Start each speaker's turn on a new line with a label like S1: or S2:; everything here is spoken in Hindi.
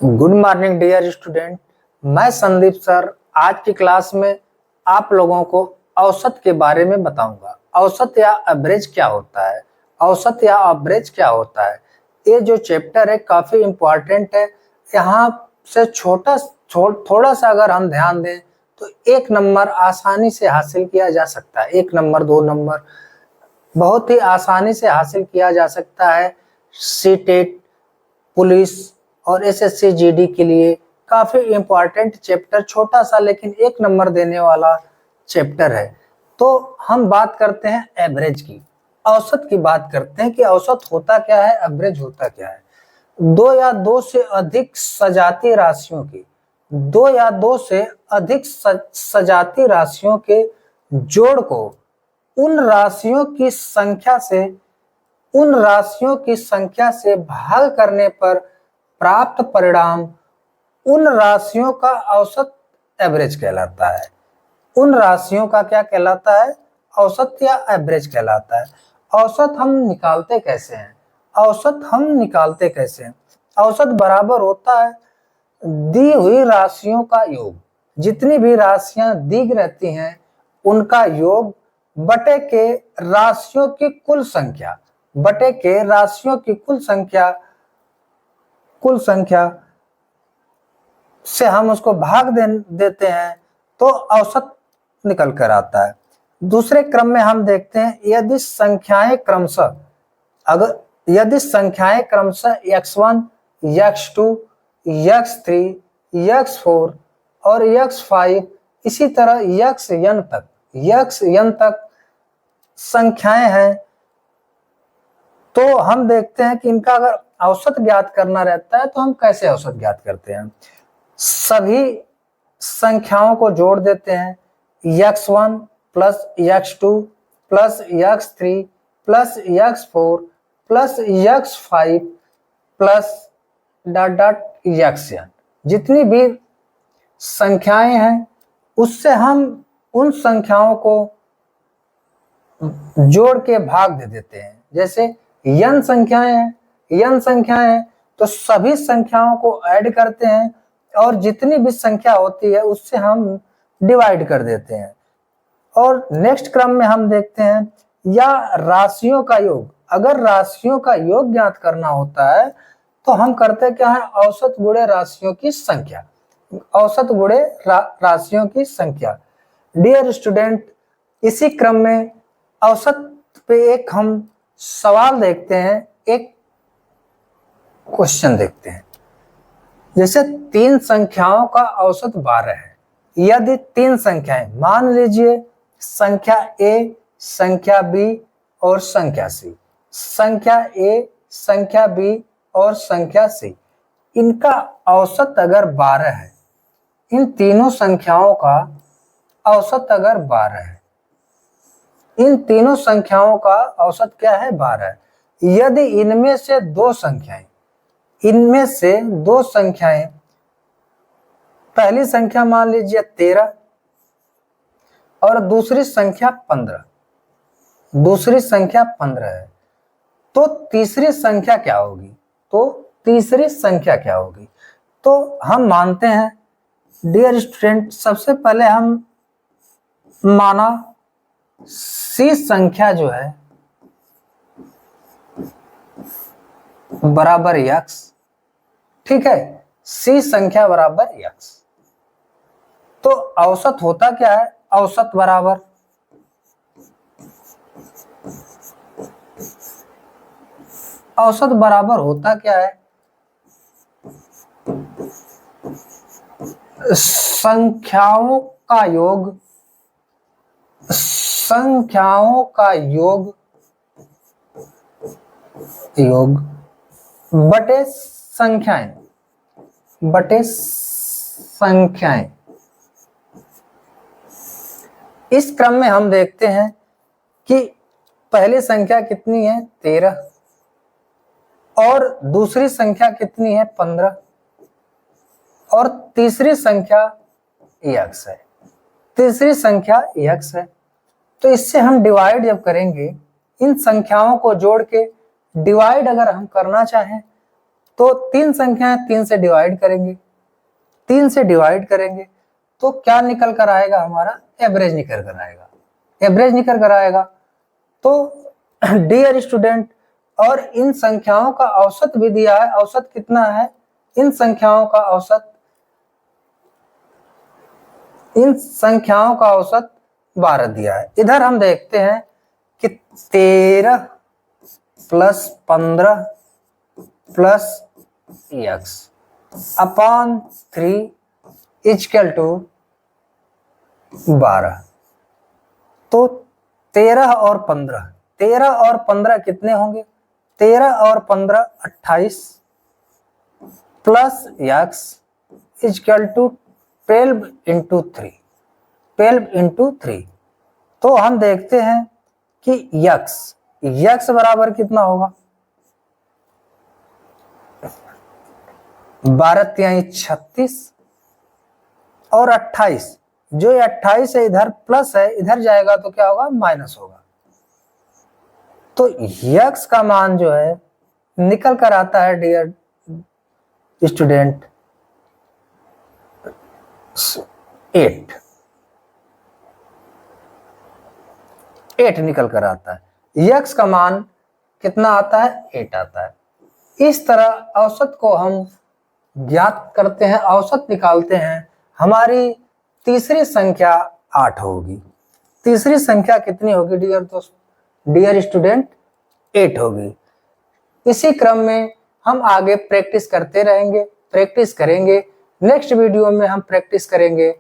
S1: Good morning dear student. मैं संदीप सर आज की क्लास में आप लोगों को औसत के बारे में बताऊंगा। औसत या एवरेज क्या होता है, औसत या एवरेज क्या होता है। ये जो चैप्टर है काफी इम्पोर्टेंट है। यहाँ से थोड़ा सा अगर हम ध्यान दें तो 1 नंबर आसानी से हासिल किया जा सकता है। 1 नंबर 2 नंबर बहुत ही आसानी से हासिल किया जा सकता है। सीटेट, पुलिस और एसएससी जीडी के लिए काफी इंपॉर्टेंट चैप्टर, छोटा सा लेकिन 1 नंबर देने वाला चैप्टर है। तो हम बात करते हैं एवरेज की, औसत की बात करते हैं कि औसत होता क्या है, एवरेज होता क्या है। 2 या 2 से अधिक सजाती राशियों की, 2 या 2 से अधिक सजाती राशियों के जोड़ को उन राशियों की संख्या से भाग करने पर प्राप्त परिणाम उन राशियों का औसत एवरेज कहलाता है। उन राशियों का क्या कहलाता है, औसत या एवरेज कहलाता है। औसत हम निकालते कैसे हैं, औसत बराबर होता है दी हुई राशियों का योग। जितनी भी राशियां दी रहती हैं उनका योग बटे के राशियों की कुल संख्या से हम उसको भाग देते हैं तो औसत निकल कर आता है। दूसरे क्रम में हम देखते हैं यदि संख्याएं क्रमशः x1, x2, x3, x4 और x5 इसी तरह xn तक संख्याएं हैं तो हम देखते हैं कि इनका अगर औसत ज्ञात करना रहता है तो हम कैसे औसत ज्ञात करते हैं। सभी संख्याओं को जोड़ देते हैं, x1 plus x2 plus x3 plus x4 plus x5 plus xn। जितनी भी संख्याएं हैं उससे हम उन संख्याओं को जोड़ के भाग दे देते हैं। जैसे n संख्याएं हैं तो सभी संख्याओं को ऐड करते हैं और जितनी भी संख्या होती है उससे हम डिवाइड कर देते हैं। और नेक्स्ट क्रम में हम देखते हैं या राशियों का योग। अगर राशियों का योग ज्ञात करना होता है तो हम करते क्या है, औसत गुणे राशियों की संख्या। डियर स्टूडेंट, इसी क्रम में औसत पे एक हम सवाल देखते हैं, एक क्वेश्चन देखते हैं। जैसे 3 संख्याओं का औसत 12 है। यदि 3 संख्याएं, मान लीजिए संख्या A, संख्या B और संख्या C, संख्या A, संख्या B और संख्या C, इनका औसत अगर 12 है, इन तीनों संख्याओं का औसत अगर 12 है, इन तीनों संख्याओं का औसत क्या है, 12 है। यदि इनमें से दो संख्याएं, पहली संख्या मान लीजिए 13 और दूसरी संख्या 15 है तो तीसरी संख्या क्या होगी। तो हम मानते हैं डियर स्टूडेंट, सबसे पहले हम माना C संख्या जो है बराबर x, ठीक है, C संख्या बराबर x। तो औसत होता क्या है, औसत बराबर होता क्या है, संख्याओं का योग बटे संख्याएं। इस क्रम में हम देखते हैं कि पहली संख्या कितनी है, 13 और दूसरी संख्या कितनी है, 15 और तीसरी संख्या x है। तो इससे हम डिवाइड जब करेंगे, इन संख्याओं को जोड़ के डिवाइड अगर हम करना चाहें तो तीन संख्याएं 3 से डिवाइड करेंगे, 3 से डिवाइड करेंगे तो क्या निकल कर आएगा, हमारा एवरेज निकल कर आएगा, एवरेज निकल कर आएगा। तो डियर स्टूडेंट, और इन संख्याओं का औसत भी दिया है, औसत कितना है, इन संख्याओं का औसत, इन संख्याओं का औसत 12 दिया है। इधर हम देखते हैं कि 13 plus 15 plus x upon 3 equal to 12। तो 13 और 15, 13 और 15 कितने होंगे, 13 और 15 28 plus x equal to 12 into 3, 12 into 3। तो हम देखते हैं कि x बराबर कितना होगा, 12 तिहाई 36 और 28, जो 28 है इधर प्लस है, इधर जाएगा तो क्या होगा, माइनस होगा। तो x का मान जो है निकल कर आता है डियर स्टूडेंट 8 निकल कर आता है। x का मान कितना आता है, 8 आता है। इस तरह औसत को हम ज्ञात करते हैं, औसत निकालते हैं। हमारी तीसरी संख्या 8 होगी। तीसरी संख्या कितनी होगी डियर दोस्त, डियर स्टूडेंट 8 होगी। इसी क्रम में हम आगे प्रैक्टिस करते रहेंगे, प्रैक्टिस करेंगे। नेक्स्ट वीडियो में हम प्रैक्टिस करेंगे